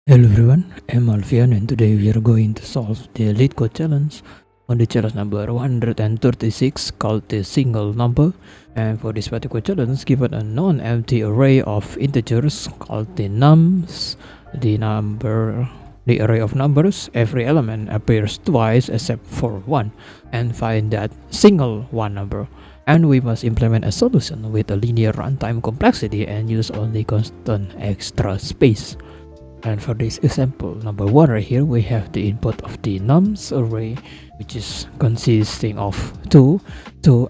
Hello everyone, I'm Alfian and today we are going to solve the LeetCode challenge on the challenge number 136 called the single number. And for this particular challenge, given a non-empty array of integers called the nums, the array of numbers, every element appears twice except for one, and find that single one number. And we must implement a solution with a linear runtime complexity and use only constant extra space. And for this example number 1 right here, we have the input of the nums array, which is consisting of 2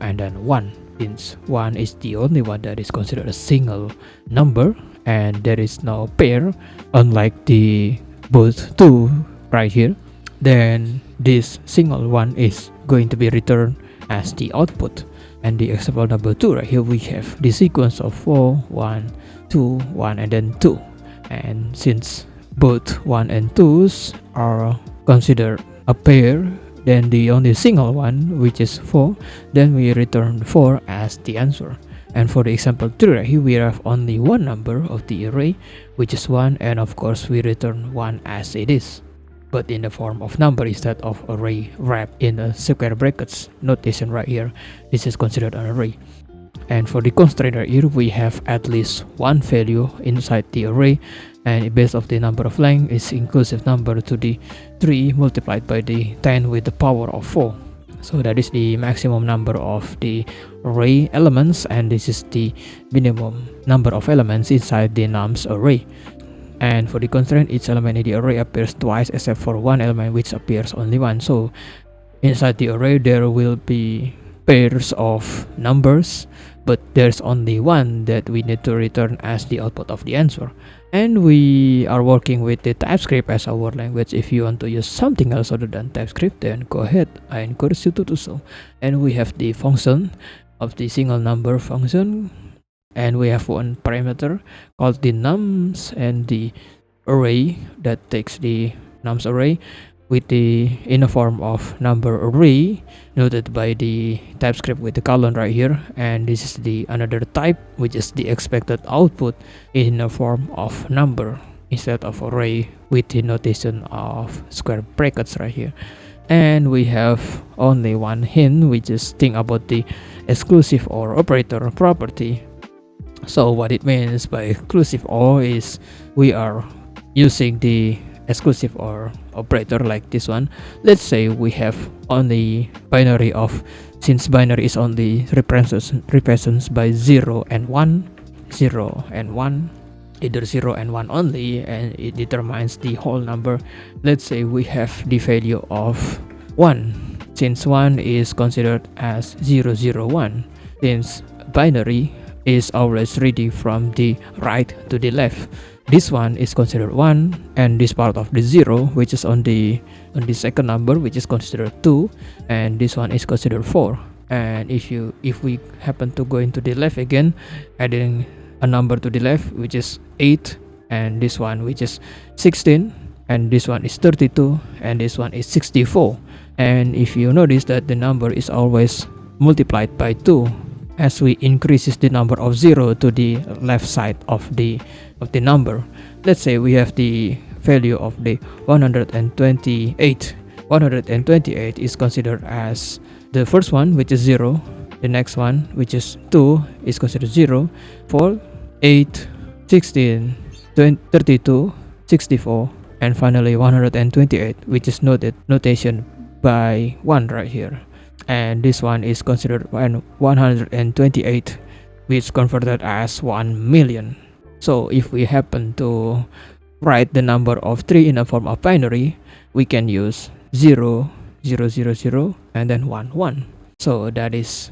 and then 1. Since 1 is the only one that is considered a single number and there is no pair, unlike the both 2 right here, then this single one is going to be returned as the output. And the example number 2 right here, we have the sequence of 4, 1, 2, 1 and then 2. And since both 1 and 2's are considered a pair, then the only single one, which is 4, then we return 4 as the answer. And for the example 3 right here, we have only one number of the array, which is 1, and of course we return 1 as it is, but in the form of number instead of array wrapped in a square brackets notation right here. This is considered an array. And for the constraint right here, we have at least one value inside the array, and based of the number of length is inclusive number to the 3 multiplied by the 10 with the power of 4. So that is the maximum number of the array elements, and this is the minimum number of elements inside the nums array. And for the constraint, each element in the array appears twice except for one element which appears only once. So inside the array there will be pairs of numbers, but there's only one that we need to return as the output of the answer. And we are working with the TypeScript as our language. If you want to use something else other than TypeScript, then go ahead, I encourage you to do so. And we have the function of the single number function, and we have one parameter called the nums, and the array that takes the nums array with the in a form of number array noted by the TypeScript with the colon right here. And this is the another type, which is the expected output in a form of number instead of array with the notation of square brackets right here. And we have only one hint, which is think about the exclusive OR operator property. So what it means by exclusive OR is we are using the exclusive OR operator like this one. Let's say we have only binary of, since binary is only represents by 0 and 1, 0 and 1, either 0 and 1 only, and it determines the whole number. Let's say we have the value of 1, since 1 is considered as 0, 0, 1, since binary is always reading from the right to the left. This one is considered 1, and this part of the 0, which is on the second number, which is considered 2, and this one is considered 4. And if we happen to go into the left again, adding a number to the left, which is 8, and this one which is 16, and this one is 32, and this one is 64. And if you notice that the number is always multiplied by 2 as we increases the number of 0 to the left side of the number. Let's say we have the value of the 128. 128 is considered as the first one, which is 0, the next one, which is 2, is considered 0, 4, 8, 16, 32, 64, and finally 128, which is notation by 1 right here. And this one is considered 128, which converted as 1 million. So if we happen to write the number of 3 in a form of binary, we can use 0, 0, 0, 0, and then 1, 1. So that is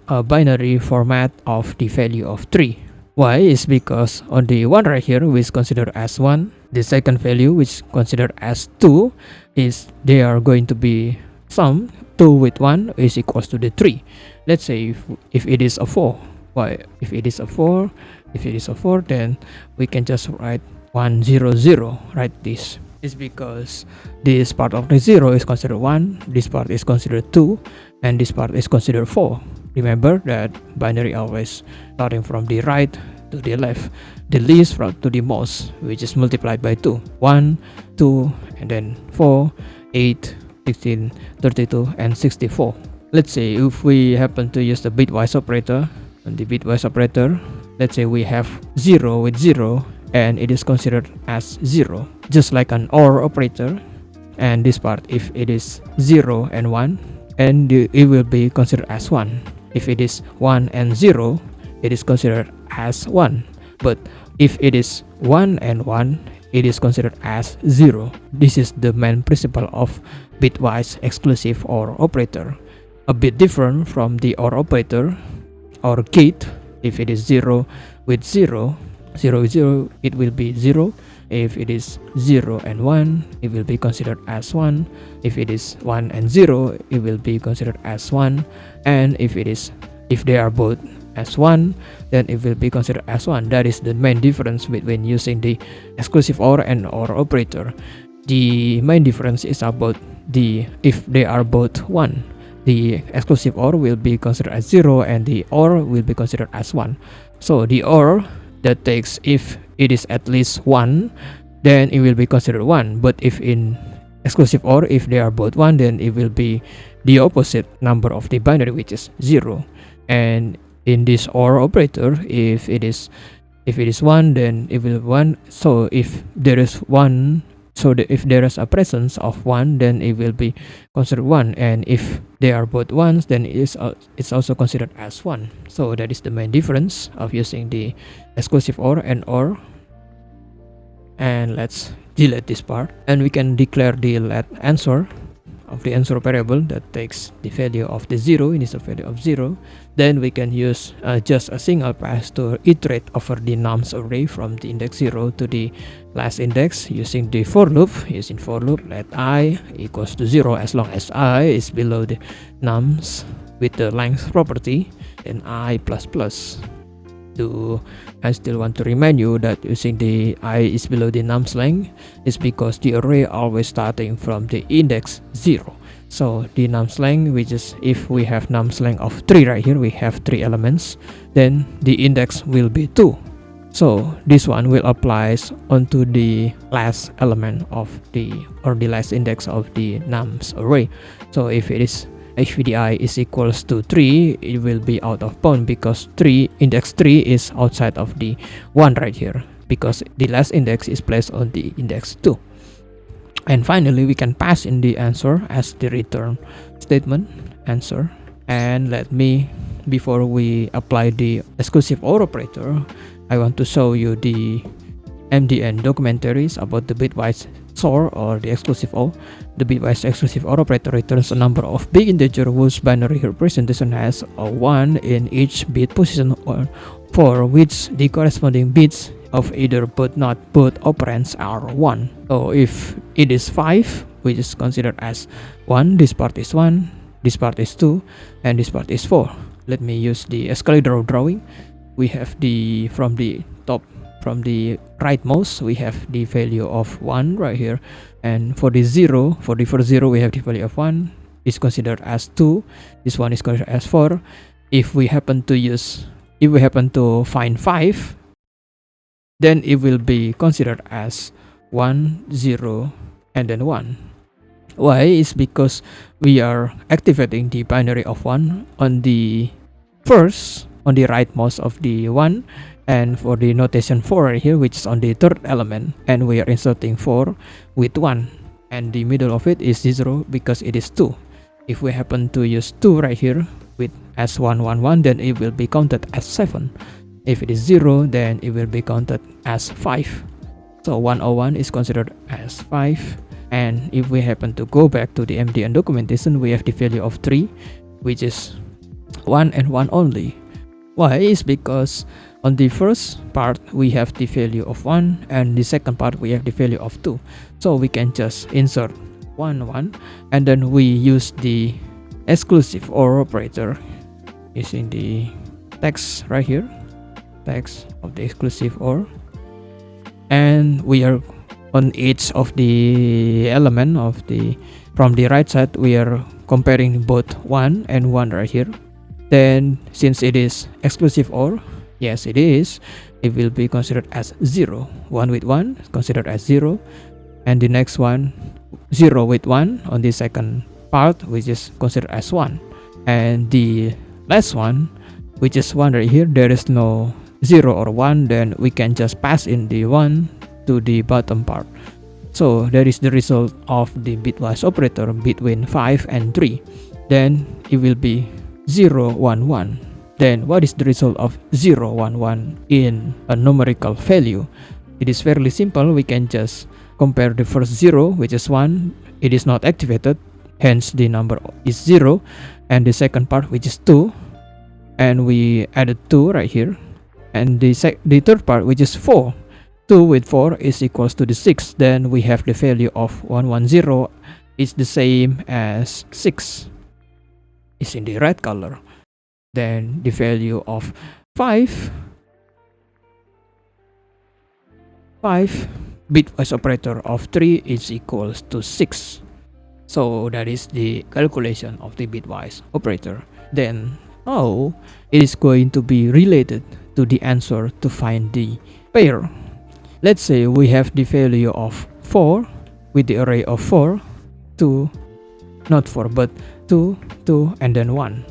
a binary format of the value of 3. Why? Is because on the 1 right here, which is considered as 1, the second value, which is considered as 2, is they are going to be sum. 2 with 1 is equals to the 3. Let's say if it is a 4. Why? If it is a 4, then we can just write 1, 0, 0. Write this. It's because this part of the 0 is considered 1, this part is considered 2, and this part is considered 4. Remember that binary always starting from the right to the left, the least to the most, which is multiplied by 2. 1, 2, and then 4, 8, 16, 32, and 64. Let's say if we happen to use the bitwise operator, and the bitwise operator, let's say we have 0 with 0, and it is considered as 0, just like an OR operator. And this part, if it is 0 and 1, and it will be considered as 1. If it is 1 and 0, it is considered as 1. But if it is 1 and 1, it is considered as 0. This is the main principle of bitwise exclusive OR operator. A bit different from the OR operator or gate. If it is 0 with 0, 0 with 0, it will be 0. If it is 0 and 1, it will be considered as 1. If it is 1 and 0, it will be considered as 1. And if they are both as 1, then it will be considered as 1. That is the main difference between using the exclusive OR and OR operator. The main difference is about if they are both 1. The exclusive OR will be considered as 0 and the OR will be considered as 1. So the OR that takes if it is at least 1, then it will be considered 1. But if in exclusive OR, if they are both 1, then it will be the opposite number of the binary, which is 0. And in this OR operator, if it is 1, then it will be 1. So if there is 1, if there is a presence of 1, then it will be considered 1. And if they are both 1s, then it's also considered as 1. So that is the main difference of using the exclusive OR and OR. And let's delete this part, and we can declare the let answer of the answer variable that takes the value of the 0, initial value of 0. Then we can use just a single pass to iterate over the nums array from the index 0 to the last index using the for loop. Using for loop, let I equals to 0 as long as I is below the nums with the length property, and I plus plus. I still want to remind you that using the I is below the nums length is because the array always starting from the index 0. So the nums length, which is if we have nums length of 3 right here, we have 3 elements, then the index will be 2. So this one will apply onto the last element of the last index of the nums array. So if the I is equals to 3, it will be out of bound because index 3 is outside of the 1 right here, because the last index is placed on the index 2. And finally, we can pass in the answer as the return statement answer. And before we apply the exclusive OR operator, I want to show you the MDN documentaries about the bitwise XOR or the exclusive OR. The bitwise exclusive OR operator returns a number of big integer whose binary representation has a 1 in each bit position, or for which the corresponding bits of either but not both operands are 1. So if it is 5, which is considered as 1, this part is 1, this part is 2, and this part is 4. Let me use the escalator drawing. We have from the rightmost, we have the value of 1 right here, and for the first 0, we have the value of 1 is considered as 2. This one is considered as 4. If we happen to find 5, then it will be considered as 1, 0, and then 1. Why? Is because we are activating the binary of 1 on the rightmost of the 1, and for the notation 4 right here, which is on the third element, and we are inserting 4 with 1, and the middle of it is 0 because it is 2. If we happen to use 2 right here with as 1, 1, 1, then it will be counted as 7. If it is 0, then it will be counted as 5. So 101 is considered as 5. And if we happen to go back to the MDN documentation, we have the value of 3, which is 1 and 1 only. Why? Is because on the first part we have the value of 1, and the second part we have the value of 2. So we can just insert 1, 1, and then we use the exclusive OR operator using the text right here, text of the exclusive OR, and we are on each of the element from the right side, we are comparing both 1 and 1 right here. Then since it is exclusive OR, yes it is, it will be considered as 0. 1 with 1 is considered as 0, and the next one 0 with 1 on the second part, which is considered as 1, and the last one, which is 1 right here, there is no 0 or 1, then we can just pass in the 1 to the bottom part. So that is the result of the bitwise operator between 5 and 3. Then it will be 0 1 1. Then what is the result of 0 1 1 in a numerical value? It is fairly simple. We can just compare the first 0, which is 1. It is not activated, hence the number is 0, and the second part, which is 2, and we added 2 right here, and the third part, which is 4. 2 with 4 is equals to the 6. Then we have the value of 110 is the same as 6. It's in the red color. Then the value of 5 bitwise operator of 3 is equals to 6. So that is the calculation of the bitwise operator. Then now it is going to be related to the answer to find the pair. Let's say we have the value of 4 with the array of 4, 2, not 4 but 2, 2, and then 1.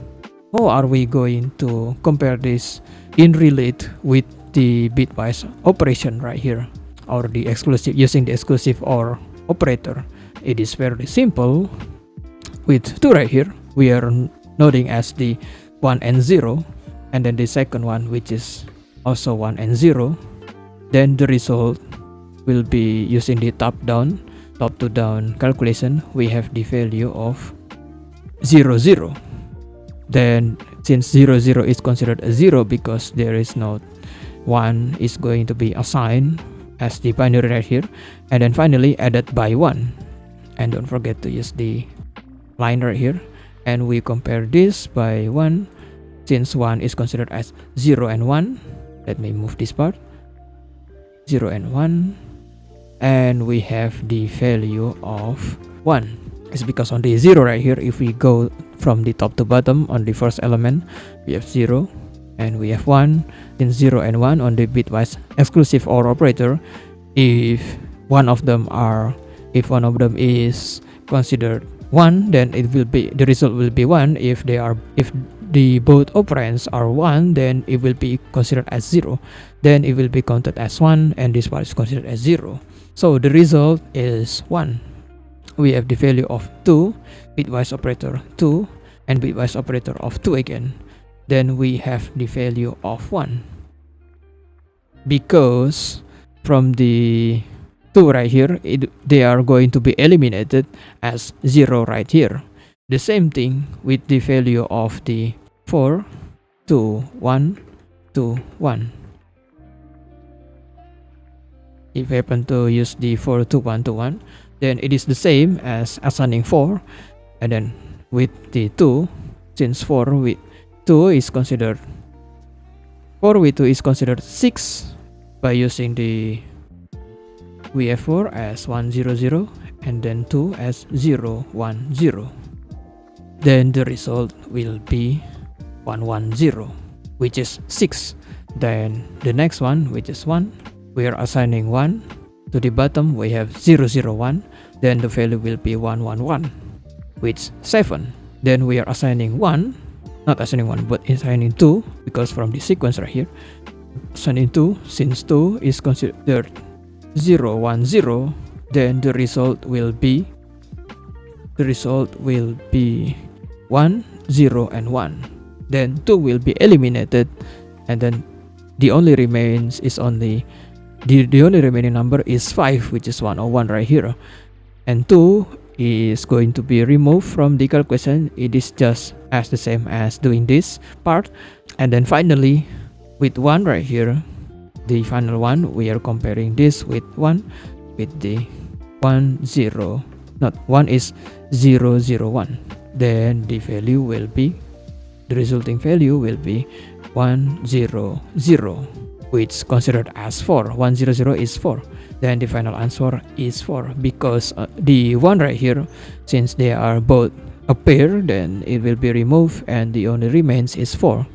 How are we going to compare this in relate with the bitwise operation right here, or the exclusive, using the exclusive OR operator? It is very simple. With 2 right here, we are noting as the 1 and 0, and then the second one, which is also 1 and 0. Then the result will be using the top to down calculation. We have the value of 0 0. Then since 0 0 is considered a 0 because there is no 1 is going to be assigned as the binary right here, and then finally added by 1, and don't forget to use the line right here, and we compare this by 1. Since 1 is considered as 0 and 1, let me move this part, 0 and 1, and we have the value of 1. It's because on the 0 right here, if we go from the top to bottom on the first element, we have 0 and we have 1. Since 0 and 1 on the bitwise exclusive OR operator, if one of them is considered 1, then it will be, the result will be 1. If the both operands are 1, then it will be considered as 0. Then it will be counted as 1, and this part is considered as 0. So the result is 1. We have the value of 2, bitwise operator 2, and bitwise operator of 2 again. Then we have the value of 1. Because from the 2 right here, they are going to be eliminated as 0 right here. The same thing with the value of the 4, 2, 1, 2, 1. If we happen to use the 4, 2, 1, 2, 1, then it is the same as assigning 4, and then with the 2, since 4 with 2 is considered 6 by using the we have 4 as 1 0 0 and then 2 as 0 1 0. Then the result will be 1 1 0, which is 6. Then the next one, which is 1, we are assigning 1 to the bottom. We have 0 0 1. Then the value will be 1 1 1, which is 7. Then we are assigning 1, not assigning 1 but assigning 2, because from the sequence right here, assigning 2, since 2 is considered 0 1 0, then the result will be 1 0 and 1. Then 2 will be eliminated, and then the only remaining number is 5, which is 101 right here, and 2 is going to be removed from the calculation. It is just as the same as doing this part. And then finally with 1 right here, the final one, we are comparing this with 1 with the 1 0, not 1 is 0 0 1. Then the resulting value will be 1 0 0, which considered as 4. 1 0 0 is 4. Then the final answer is 4, because the 1 right here, since they are both a pair, then it will be removed and the only remains is 4.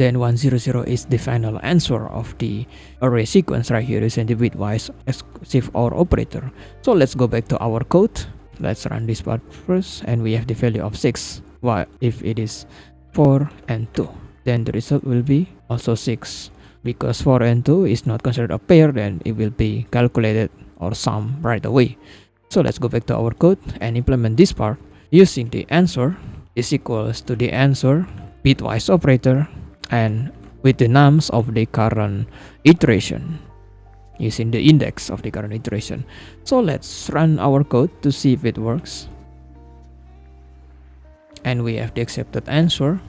then 100 is the final answer of the array sequence right here using the bitwise exclusive OR operator. So let's go back to our code. Let's run this part first, and we have the value of 6. While if it is 4 and 2, then the result will be also 6. Because 4 and 2 is not considered a pair, then it will be calculated or summed right away. So let's go back to our code and implement this part using the answer is equals to the answer bitwise operator and with the nums of the current iteration, using the index of the current iteration. So let's run our code to see if it works. And we have the accepted answer,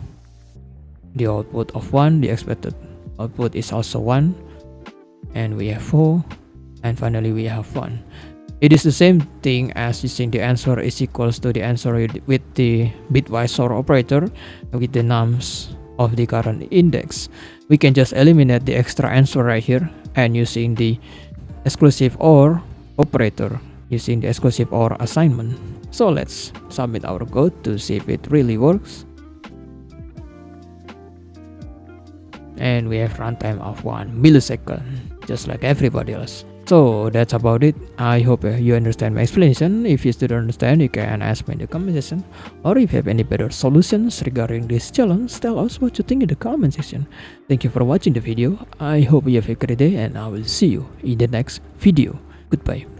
the output of 1, the expected output is also 1, and we have 4, and finally we have 1. It is the same thing as using the answer is equals to the answer with the bitwise OR operator with the nums of the current index. We can just eliminate the extra answer right here and using the exclusive OR operator using the exclusive OR assignment. So let's submit our code to see if it really works. And we have runtime of 1 millisecond, just like everybody else. So that's about it. I hope you understand my explanation. If you still don't understand, you can ask me in the comment section. Or if you have any better solutions regarding this challenge, tell us what you think in the comment section. Thank you for watching the video. I hope you have a great day, and I will see you in the next video. Goodbye.